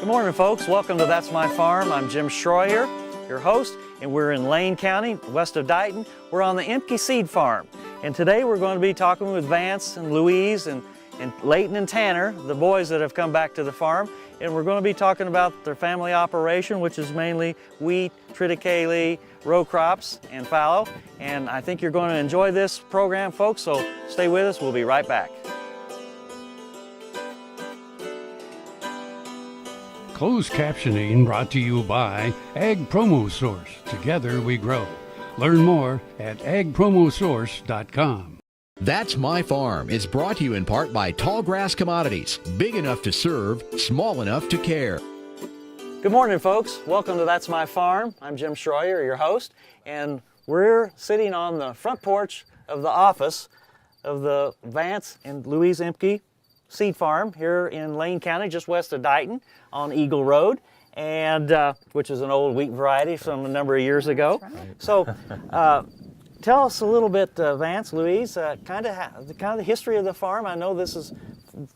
Good morning, folks. Welcome to That's My Farm. I'm Jim Shroyer, your host, and we're in Layton County, west of Dighton. We're on the Ehmke Seed Farm. And today we're going to be talking with Vance and Louise and Layton and Tanner, the boys that have come back to the farm. And we're going to be talking about their family operation, which is mainly wheat, triticale, row crops, and fallow. And I think you're going to enjoy this program, folks, so stay with us. We'll be right back. Closed captioning brought to you by Ag Promo Source. Together we grow. Learn more at agpromosource.com. That's My Farm is brought to you in part by Tallgrass Commodities. Big enough to serve, small enough to care. Good morning, folks. Welcome to That's My Farm. I'm Jim Shroyer, your host, and we're sitting on the front porch of the office of the Vance and Louise Ehmke Seed Farm here in Layton County, just west of Dighton on Eagle Road, and which is an old wheat variety from a number of years ago. Right. So tell us a little bit, Vance, Louise, kind of the history of the farm. I know this is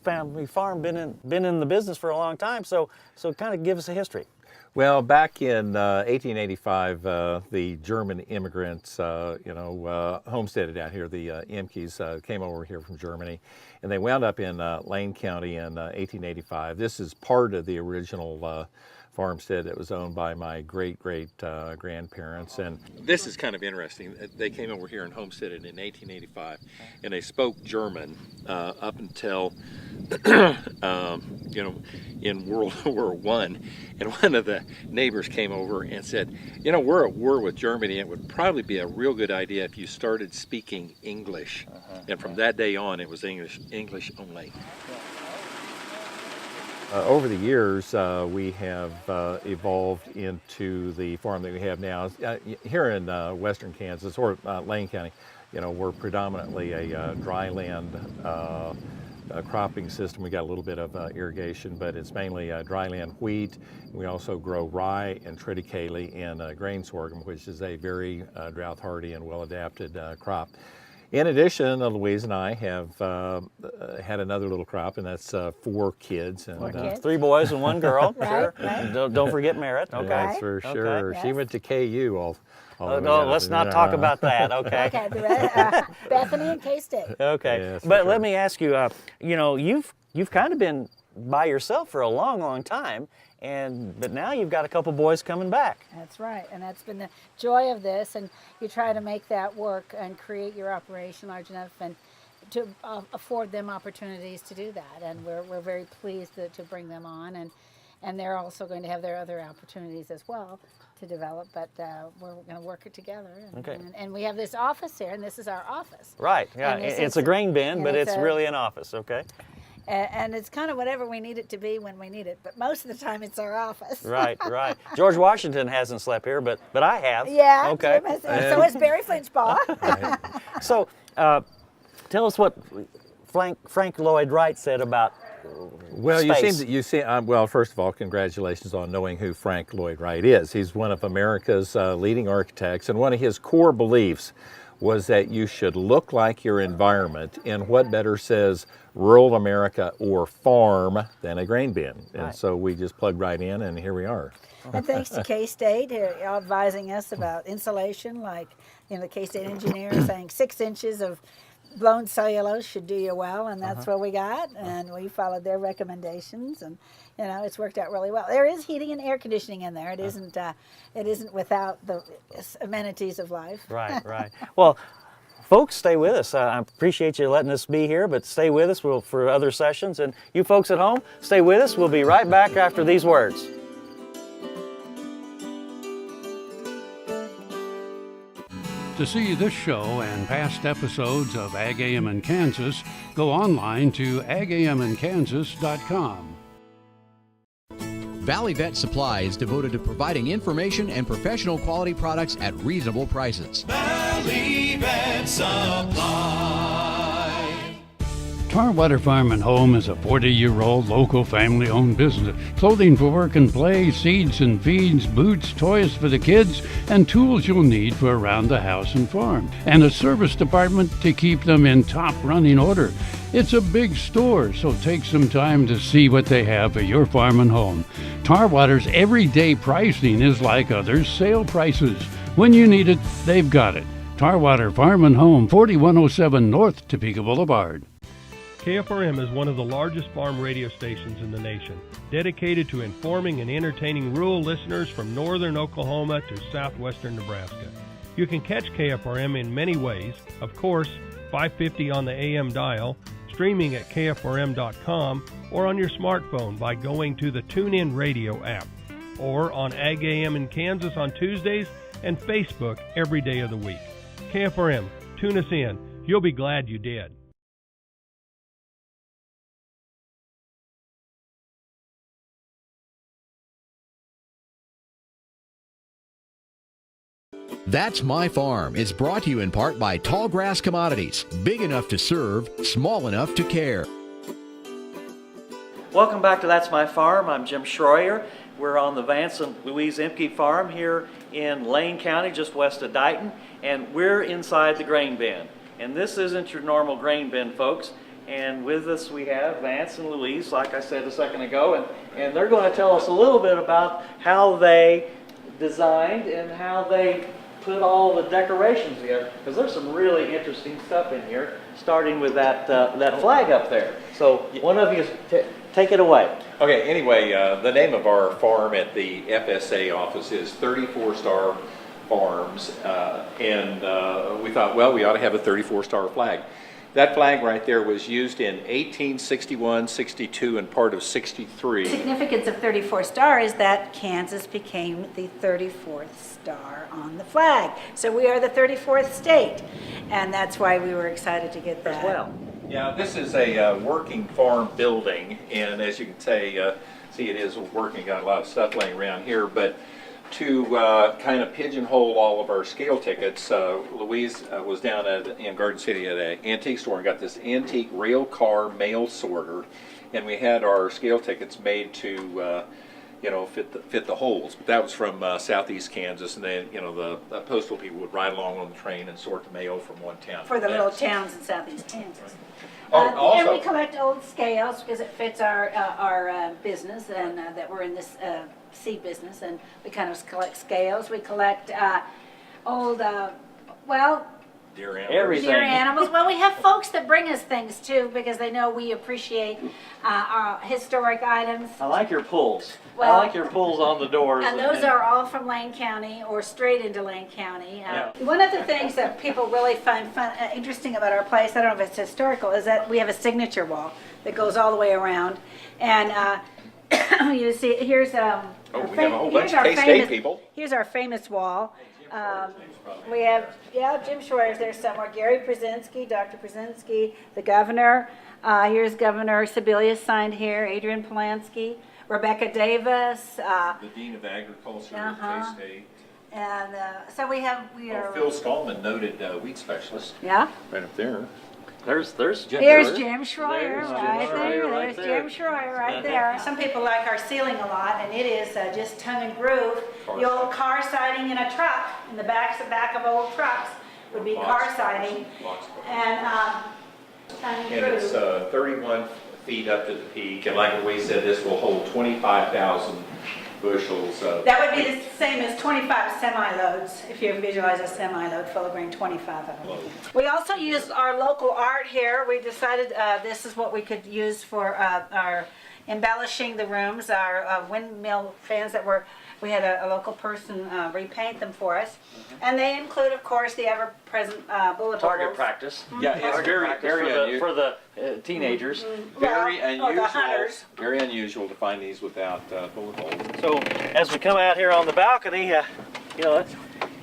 family farm, been in the business for a long time, so kind of give us a history. Well, back in 1885, the German immigrants, homesteaded out here. The Ehmkes came over here from Germany, and they wound up in Layton County in 1885. This is part of the original farmstead that was owned by my great-great-grandparents. And this is kind of interesting. They came over here and homesteaded in 1885, and they spoke German up until, in World War I. And one of the neighbors came over and said, we're at war with Germany. It would probably be a real good idea if you started speaking English. And from that day on, it was English only. Over the years, we have evolved into the farm that we have now. Here in western Kansas, or Layton County, we're predominantly a dry land cropping system. We got a little bit of irrigation, but it's mainly dry land wheat. We also grow rye and triticale and grain sorghum, which is a very drought hardy and well adapted crop. In addition, Louise and I have had another little crop, and that's 4 kids. And 3 boys and 1 girl. Right, sure. right. Don't forget Merritt. Okay. That's for sure. Okay. She Yes. went to KU all No, let's not talk about that. Okay. Okay, Bethany and K-State. Okay. Yes, But for let sure. me ask you. You've kind of been by yourself for a long, long time, but now you've got a couple boys coming back. That's right, and that's been the joy of this, and you try to make that work and create your operation large enough and to afford them opportunities to do that, and we're very pleased to bring them on, and they're also going to have their other opportunities as well to develop, but we're going to work it together. Okay. And we have this office here, and this is our office. Right. Yeah. And It's a grain bin, but it's a- really an office. Okay. And it's kind of whatever we need it to be when we need it, but most of the time it's our office. Right. Right. George Washington hasn't slept here, but I have. Yeah. Okay. Jim has- so is Barry Flinchbaugh. So, tell us what Frank Lloyd Wright said about Well, space. well, first of all, congratulations on knowing who Frank Lloyd Wright is. He's one of America's leading architects, and one of his core beliefs was that you should look like your environment, and what better says rural America or farm than a grain bin. And Right. so we just plugged right in, and here we are. And thanks to K-State advising us about insulation, like the K-State engineer saying 6 inches of blown cellulose should do you well, and that's what we got, and we followed their recommendations, and it's worked out really well. There is heating and air conditioning in there. It isn't without the amenities of life. Right, right. Well, folks, stay with us. I appreciate you letting us be here, but stay with us for other sessions. And you folks at home, stay with us. We'll be right back after these words. To see this show and past episodes of Ag AM in Kansas, go online to agamnkansas.com. Valley Vet Supply is devoted to providing information and professional quality products at reasonable prices. Valley Vet Supply. Tarwater Farm and Home is a 40-year-old local family-owned business. Clothing for work and play, seeds and feeds, boots, toys for the kids, and tools you'll need for around the house and farm. And a service department to keep them in top running order. It's a big store, so take some time to see what they have for your farm and home. Tarwater's everyday pricing is like others' sale prices. When you need it, they've got it. Tarwater Farm and Home, 4107 North Topeka Boulevard. KFRM is one of the largest farm radio stations in the nation, dedicated to informing and entertaining rural listeners from northern Oklahoma to southwestern Nebraska. You can catch KFRM in many ways. Of course, 550 on the AM dial, streaming at kfrm.com, or on your smartphone by going to the TuneIn Radio app, or on Ag AM in Kansas on Tuesdays and Facebook every day of the week. KFRM, tune us in. You'll be glad you did. That's My Farm. It's brought to you in part by Tallgrass Commodities. Big enough to serve, small enough to care. Welcome back to That's My Farm. I'm Jim Shroyer. We're on the Vance and Louise Ehmke Farm here in Layton County, just west of Dighton, and we're inside the grain bin. And this isn't your normal grain bin, folks. And with us we have Vance and Louise, like I said a second ago, and they're going to tell us a little bit about how they designed and how they put all the decorations together, because there's some really interesting stuff in here, starting with that flag up there. So one of you take it away. Okay, anyway, the name of our farm at the FSA office is 34 Star Farms, and we thought, well, we ought to have a 34-star flag. That flag right there was used in 1861, 62, and part of 63. The significance of 34 star is that Kansas became the 34th star on the flag. So we are the 34th state, and that's why we were excited to get that. As well. Yeah, this is a working farm building, and as you can say, see it is working, got a lot of stuff laying around here, but to kind of pigeonhole all of our scale tickets, Louise was down in Garden City at an antique store and got this antique rail car mail sorter, and we had our scale tickets made to fit the holes. But that was from southeast Kansas, and then the postal people would ride along on the train and sort the mail from one town For the to little next. towns in southeast Kansas. Oh, And we also, collect old scales because it fits our business, and that we're in this seed business, and we kind of collect scales. We collect old, deer Everything. deer animals. Well, we have folks that bring us things too because they know we appreciate our historic items. I like your pulls. Well, I like your pulls on the doors. And those are all from Lane County or straight into Lane County. Yeah. One of the things that people really find interesting about our place, I don't know if it's historical, is that we have a signature wall that goes all the way around. And you see, here's we have a whole bunch of K-State people. Here's our famous wall. We have, Jim Shroyer's there somewhere. Gary Brzezinski, Dr. Brzezinski, the governor. Here's Governor Sebelius signed here. Adrian Polanski, Rebecca Davis. The Dean of Agriculture at K-State. And so we are. Phil Stallman, noted wheat specialist. Yeah. Right up there. There's Jim. Here's Jim Schroyer There's Jim right Schroyer there. right There's there. Jim Schroyer right there. Some people like our ceiling a lot, and it is just tongue and groove. The old car siding in a truck, in the back of old trucks, would be car siding. And tongue and And it's groove. 31 feet up to the peak, and like Louise said, this will hold 25,000 bushels of That would be the same as 25 semi-loads, if you visualize a semi-load full of grain, 25 of them. We also used our local art here. We decided this is what we could use for our embellishing the rooms, our windmill fans that we had a local person repaint them for us. And they include, of course, the ever-present bullet Target holes. practice. Yeah, it's Target very, practice very for the unusual. teenagers. Very the unusual. hunters. Very unusual to find these without bullet holes. So as we come out here on the balcony, We have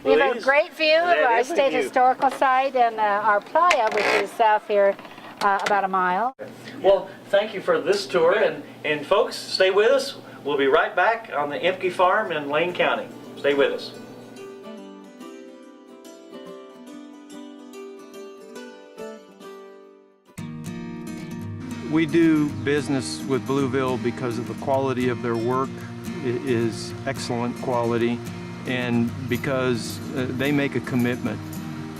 a Louise, great view of that our is a state view. historical site and our playa, which is south here about a mile. Well, thank you for this tour, and folks, stay with us. We'll be right back on the Ehmke Farm in Lane County. Stay with us. We do business with Blueville because of the quality of their work. It is excellent quality, and because they make a commitment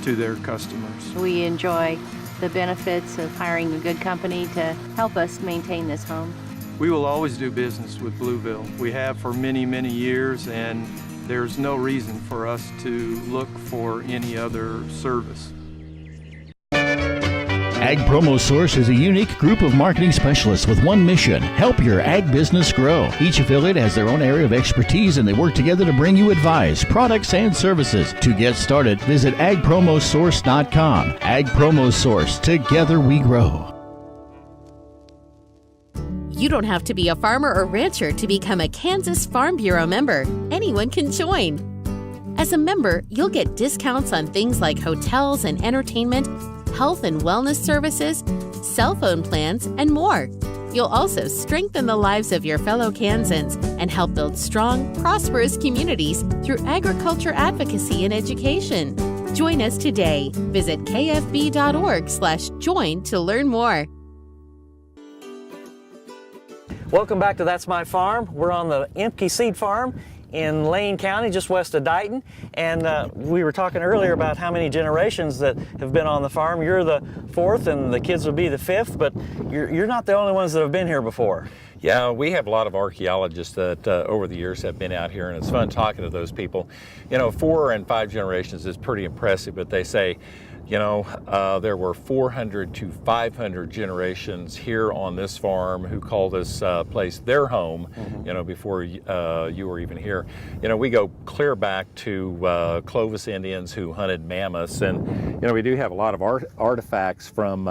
to their customers. We enjoy the benefits of hiring a good company to help us maintain this home. We will always do business with Blueville. We have for many, many years, and there's no reason for us to look for any other service. Ag Promo Source is a unique group of marketing specialists with one mission: help your ag business grow. Each affiliate has their own area of expertise, and they work together to bring you advice, products, and services. To get started, visit agpromosource.com. Ag Promo Source. Together we grow. You don't have to be a farmer or rancher to become a Kansas Farm Bureau member. Anyone can join. As a member, you'll get discounts on things like hotels and entertainment, health and wellness services, cell phone plans, and more. You'll also strengthen the lives of your fellow Kansans and help build strong, prosperous communities through agriculture advocacy and education. Join us today. Visit kfb.org/join to learn more. Welcome back to That's My Farm. We're on the Ehmke Seed Farm in Layton County, just west of Dighton. And we were talking earlier about how many generations that have been on the farm. You're the fourth and the kids will be the fifth, but you're not the only ones that have been here before. Yeah, we have a lot of archaeologists that over the years have been out here, and it's fun talking to those people. 4 and 5 generations is pretty impressive, but they say, there were 400 to 500 generations here on this farm who call this place their home, before you were even here. We go clear back to Clovis Indians who hunted mammoths, and, we do have a lot of artifacts from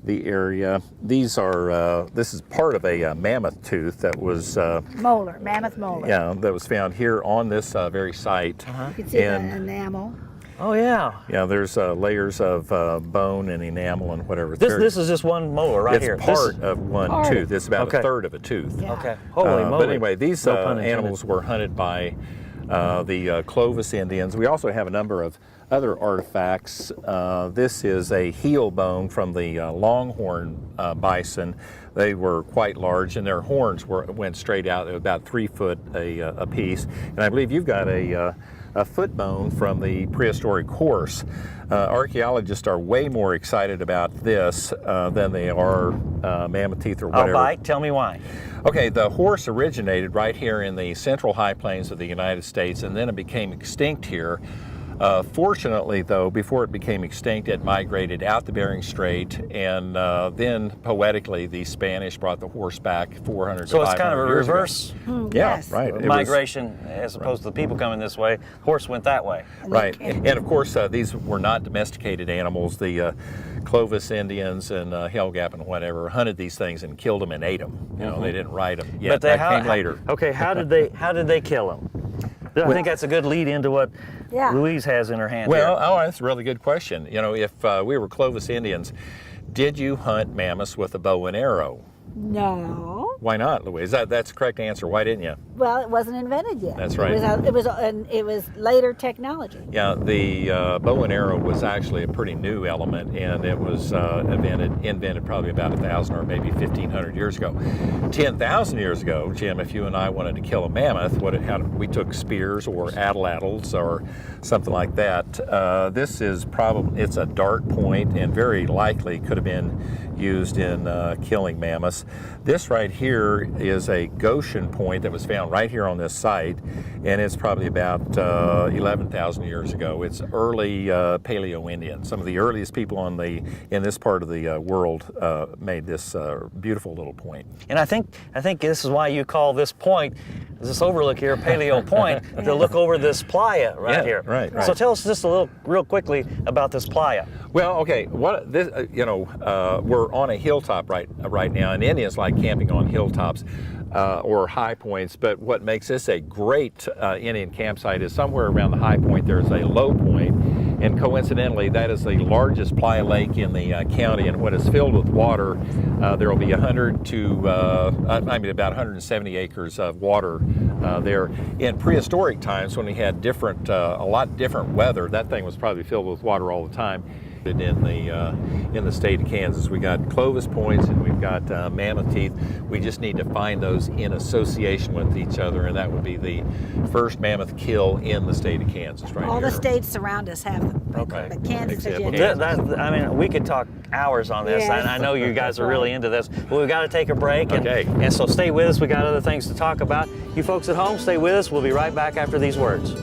the area. This is part of a mammoth tooth that was Mammoth molar. Yeah, that was found here on this very site. You can see the enamel. Oh yeah. Yeah, there's layers of bone and enamel and whatever. This is just one molar right here. It's part of one tooth. It's about a third of a tooth. Yeah. Okay. Holy moly. But anyway, these animals were hunted by the Clovis Indians. We also have a number of other artifacts. This is a heel bone from the longhorn bison. They were quite large, and their horns went straight out, about 3 foot a piece. And I believe you've got a foot bone from the prehistoric horse. Archaeologists are way more excited about this than they are mammoth teeth or whatever. I'll bite. Tell me why. Okay, the horse originated right here in the central high plains of the United States, and then it became extinct here. Fortunately, though, before it became extinct, it migrated out the Bering Strait, and then poetically, the Spanish brought the horse back 400 to 500 years ago. So it's kind of a reverse Yes. Right. migration as opposed to the people coming this way. Horse went that way. Right, and of course, these were not domesticated animals. The Clovis Indians and Hell Gap and whatever hunted these things and killed them and ate them. They didn't ride them yet. But That came later. Okay, how did they kill them? I think that's a good lead into what Louise has in her hand here. That's a really good question. If we were Clovis Indians, did you hunt mammoths with a bow and arrow? No. Why not, Louise? That's the correct answer. Why didn't you? Well, it wasn't invented yet. That's right. It was later technology. Yeah, the bow and arrow was actually a pretty new element, and it was invented probably about 1,000 or maybe 1,500 years ago. 10,000 years ago, Jim, if you and I wanted to kill a mammoth, we took spears or atlatls or something like that. This is it's a dart point, and very likely could have been used in killing mammoths. This right here is a Goshen point that was found right here on this site, and it's probably about 11,000 years ago. It's early Paleo-Indian. Some of the earliest people in this part of the world made this beautiful little point. And I think this is why you call this point, this overlook here, Paleo Point, to look over this playa here. Right. So tell us just real quickly about this playa. Well, okay. We're on a hilltop right now, and Indians like camping on hilltops or high points. But what makes this a great Indian campsite is somewhere around the high point there's a low point, and coincidentally, that is the largest playa lake in the county. And when it's filled with water, there will be about 170 acres of water there. In prehistoric times, when we had a lot different weather, that thing was probably filled with water all the time. in the state of Kansas. We got Clovis points and we've got mammoth teeth. We just need to find those in association with each other, and that would be the first mammoth kill in the state of Kansas right All here. the states around us have them. But Kansas is Example. yet. I mean, we could talk hours on this. Yes. I know you guys are really into this, but we've got to take a break. Okay. And so stay with us. We got other things to talk about. You folks at home, stay with us. We'll be right back after these words.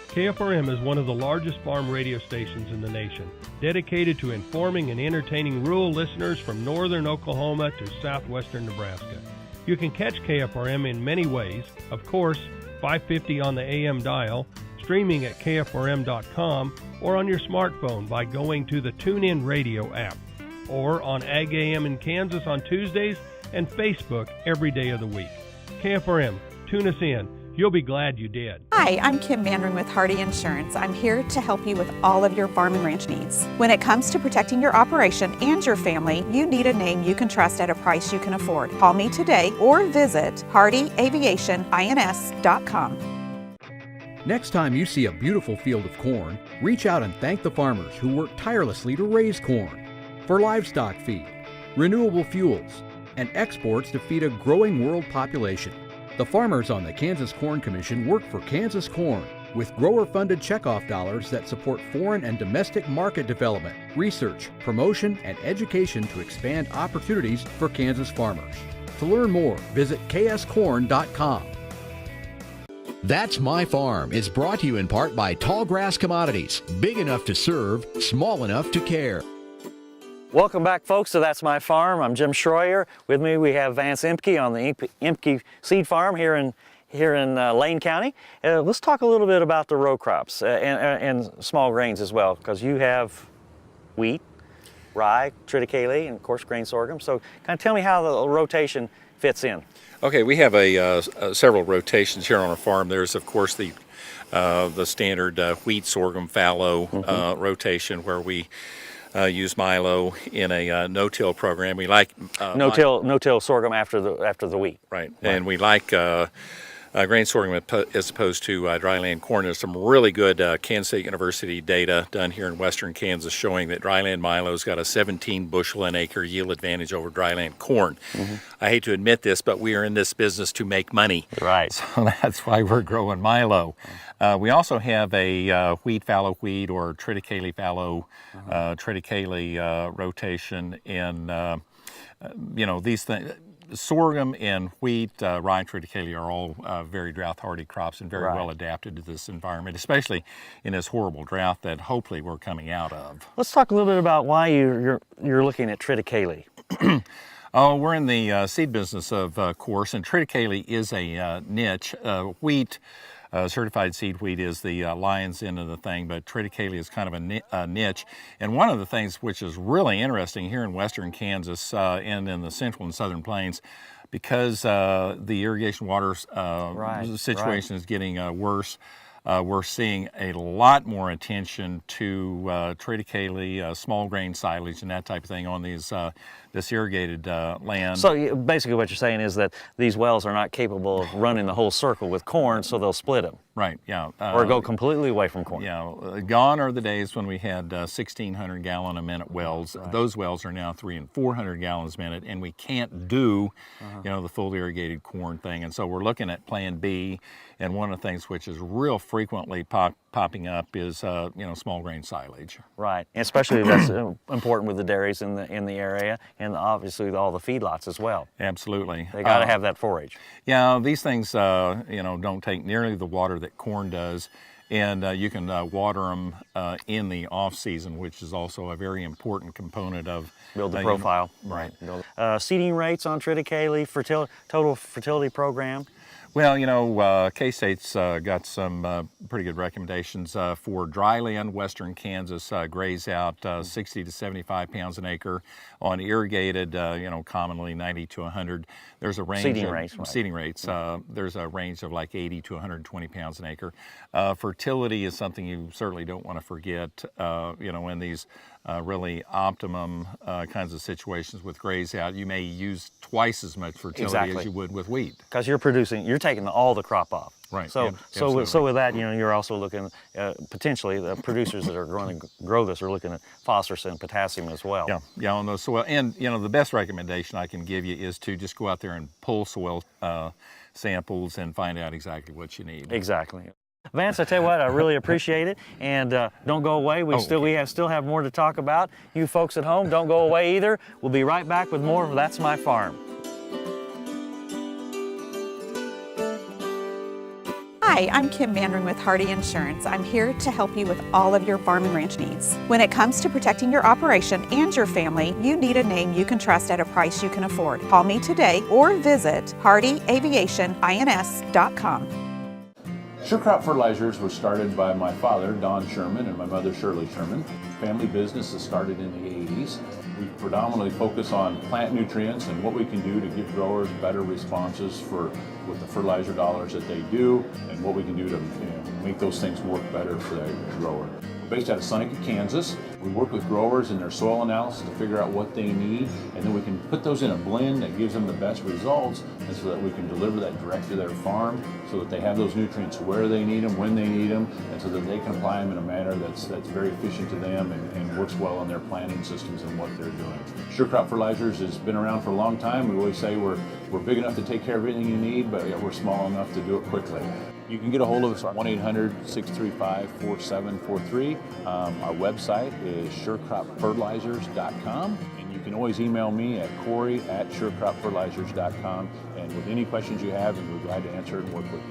KFRM is one of the largest farm radio stations in the nation, dedicated to informing and entertaining rural listeners from northern Oklahoma to southwestern Nebraska. You can catch KFRM in many ways. Of course, 550 on the AM dial, streaming at kfrm.com, or on your smartphone by going to the TuneIn Radio app, or on Ag AM in Kansas on Tuesdays and Facebook every day of the week. KFRM, tune us in. You'll be glad you did. Hi, I'm Kim Mandarin with Hardy Insurance. I'm here to help you with all of your farm and ranch needs. When it comes to protecting your operation and your family, you need a name you can trust at a price you can afford. Call me today or visit hardyaviationins.com. Next time you see a beautiful field of corn, reach out and thank the farmers who work tirelessly to raise corn for livestock feed, renewable fuels, and exports to feed a growing world population. The farmers on the Kansas Corn Commission work for Kansas Corn with grower-funded checkoff dollars that support foreign and domestic market development, research, promotion, and education to expand opportunities for Kansas farmers. To learn more, visit kscorn.com. That's My Farm is brought to you in part by Tallgrass Commodities, big enough to serve, small enough to care. Welcome back, folks, to That's My Farm. I'm Jim Shroyer. With me, we have Vance Ehmke on the Ehmke Seed Farm here in Layton County. Let's talk a little bit about the row crops and small grains as well, because you have wheat, rye, triticale, and of course grain sorghum. So kind of tell me how the rotation fits in. Okay, we have several rotations here on our farm. There's, of course, the standard wheat, sorghum, fallow rotation where we use milo in a no-till program. We like no-till sorghum after the wheat. Right, and we like grain sorghum as opposed to dryland corn. There's some really good Kansas State University data done here in western Kansas showing that dryland milo's got a 17 bushel an acre yield advantage over dryland corn. I hate to admit this, but we are in this business to make money. Right. So that's why we're growing milo. We also have a wheat fallow wheat or triticale fallow triticale rotation in these things. Sorghum and wheat, rye and triticale are all very drought-hardy crops and very well adapted to this environment, especially in this horrible drought that hopefully we're coming out of. Let's talk a little bit about why you're looking at triticale. Oh, we're in the seed business, of course, and triticale is a niche. Wheat, certified seed wheat, is the lion's end of the thing, but triticale is kind of a niche. And one of the things which is really interesting here in western Kansas and in the central and southern plains, because the irrigation water situation is getting worse, we're seeing a lot more attention to triticale, small grain silage, and that type of thing on these this irrigated land. So basically what you're saying is that these wells are not capable of running the whole circle with corn, so they'll split them. Right, yeah. Or go completely away from corn. Yeah, gone are the days when we had 1,600 gallon a minute wells. Those wells are now 300 and 400 gallons a minute, and we can't do, the full irrigated corn thing. And so we're looking at Plan B, and one of the things which is real frequently popping up is, small grain silage. Right, and especially that's important with the dairies in the area, and obviously all the feedlots as well. Absolutely. They got to have that forage. Yeah, these things, don't take nearly the water that corn does, and you can water them in the off season, which is also a very important component of build the profile. Right. Seeding rates on triticale, total fertility program. Well, K-State's got some pretty good recommendations for dryland western Kansas. Graze out 60 to 75 pounds an acre. On irrigated, commonly 90 to 100. There's a range seeding rates. There's a range of like 80 to 120 pounds an acre. Fertility is something you certainly don't want to forget. In these really optimum kinds of situations with graze out, you may use twice as much fertility as you would with wheat. Because you're taking all the crop off. Right. So with that, you're also looking potentially the producers that are going to grow this are looking at phosphorus and potassium as well. Yeah, on those soil. And the best recommendation I can give you is to just go out there and pull soil samples and find out exactly what you need. Exactly. Vance, I tell you what, I really appreciate it, and don't go away. We still have more to talk about. You folks at home, don't go away either. We'll be right back with more of That's My Farm. Hi, I'm Kim Mandring with Hardy Insurance. I'm here to help you with all of your farm and ranch needs. When it comes to protecting your operation and your family, you need a name you can trust at a price you can afford. Call me today or visit hardyaviationins.com. Sure Crop Fertilizers was started by my father, Don Sherman, and my mother, Shirley Sherman. Family business is started in the 80s. We predominantly focus on plant nutrients and what we can do to give growers better responses with the fertilizer dollars that they do, and what we can do to make those things work better for the grower. We're based out of Seneca, Kansas. We work with growers in their soil analysis to figure out what they need, and then we can put those in a blend that gives them the best results, and so that we can deliver that direct to their farm so that they have those nutrients where they need them, when they need them, and so that they can apply them in a manner that's very efficient to them and works well on their planting systems and what they're doing. Sure Crop Fertilizers has been around for a long time. We always say we're big enough to take care of everything you need, but we're small enough to do it quickly. You can get a hold of us at 1-800-635-4743. Our website is surecropfertilizers.com, and you can always email me at Corey@surecropfertilizers.com, and with any questions you have, we're glad to answer it and work with you.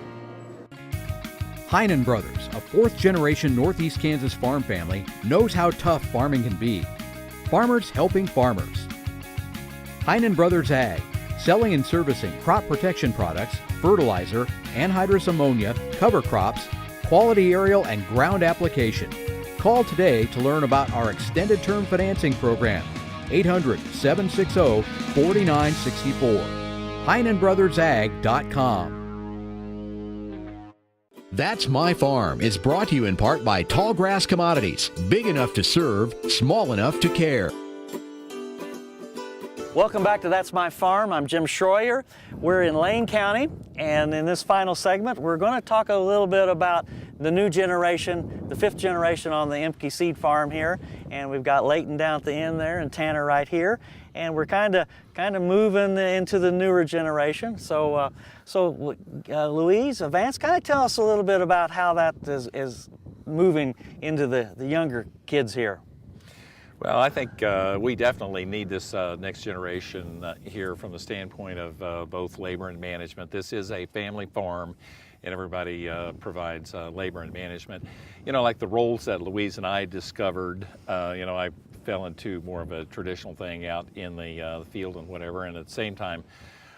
Heinen Brothers, a fourth-generation Northeast Kansas farm family, knows how tough farming can be. Farmers helping farmers. Heinen Brothers Ag, selling and servicing crop protection products, fertilizer, anhydrous ammonia, cover crops, quality aerial and ground application. Call today to learn about our extended term financing program, 800-760-4964. HeinenBrothersAg.com. That's My Farm is brought to you in part by Tallgrass Commodities, big enough to serve, small enough to care. Welcome back to That's My Farm. I'm Jim Shroyer. We're in Layton County, and in this final segment, we're going to talk a little bit about the new generation, the fifth generation on the Ehmke Seed Farm here. And we've got Layton down at the end there and Tanner right here. And we're kind of moving into the newer generation. So Louise, Vance, kind of tell us a little bit about how that is moving into the younger kids here. Well, I think we definitely need this next generation here from the standpoint of both labor and management. This is a family farm, and everybody provides labor and management. Like the roles that Louise and I discovered, I fell into more of a traditional thing out in the field and whatever, and at the same time,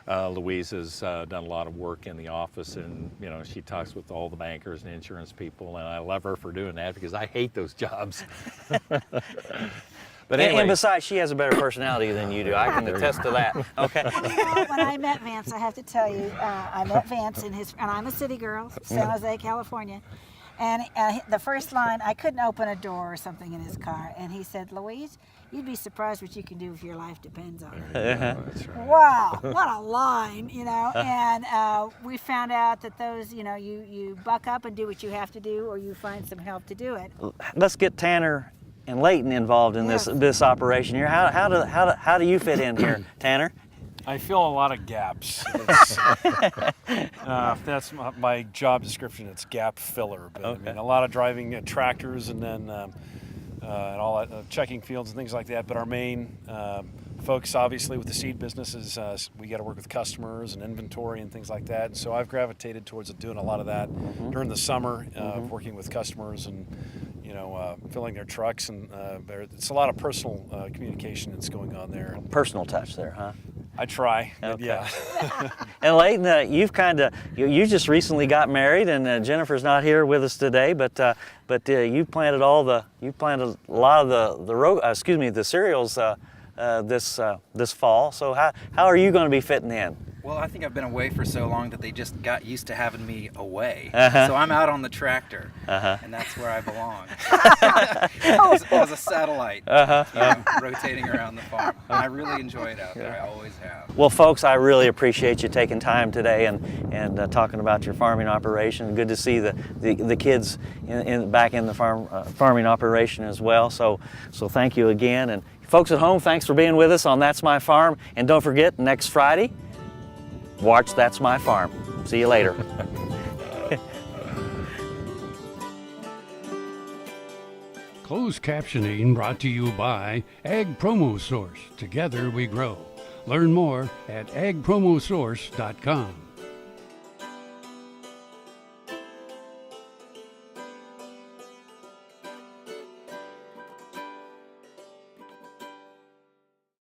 Louise has done a lot of work in the office, and she talks with all the bankers and insurance people, and I love her for doing that because I hate those jobs. But anyway. And besides, she has a better personality than you do. I can attest to that. Okay. When I met Vance, I have to tell you, I met Vance and I'm a city girl, San Jose, California. And the first line, I couldn't open a door or something in his car, and he said, "Louise, you'd be surprised what you can do if your life depends on it." That's right. Wow, what a line, And we found out that those, you buck up and do what you have to do, or you find some help to do it. Let's get Tanner and Layton involved in this operation here. How do you fit in here, Tanner? I fill a lot of gaps. That's my job description. It's gap filler. But Okay. I mean, a lot of driving tractors and then and all that, checking fields and things like that. But our main focus, obviously, with the seed business is we got to work with customers and inventory and things like that. And so I've gravitated towards doing a lot of that during the summer, working with customers and filling their trucks, and it's a lot of personal communication that's going on there. Personal touch there, huh? I try. Okay. Yeah. And Layton, you just recently got married, and Jennifer's not here with us today, but you planted a lot of the cereals this fall. So how are you going to be fitting in? Well, I think I've been away for so long that they just got used to having me away. Uh-huh. So I'm out on the tractor, Uh-huh. and that's where I belong. as a satellite, rotating around the farm. And I really enjoy it out there. I always have. Well, folks, I really appreciate you taking time today and talking about your farming operation. Good to see the kids back in the farming operation as well. So thank you again. And folks at home, thanks for being with us on That's My Farm. And don't forget, next Friday, watch That's My Farm. See you later. Closed captioning brought to you by Ag Promo Source. Together we grow. Learn more at agpromosource.com.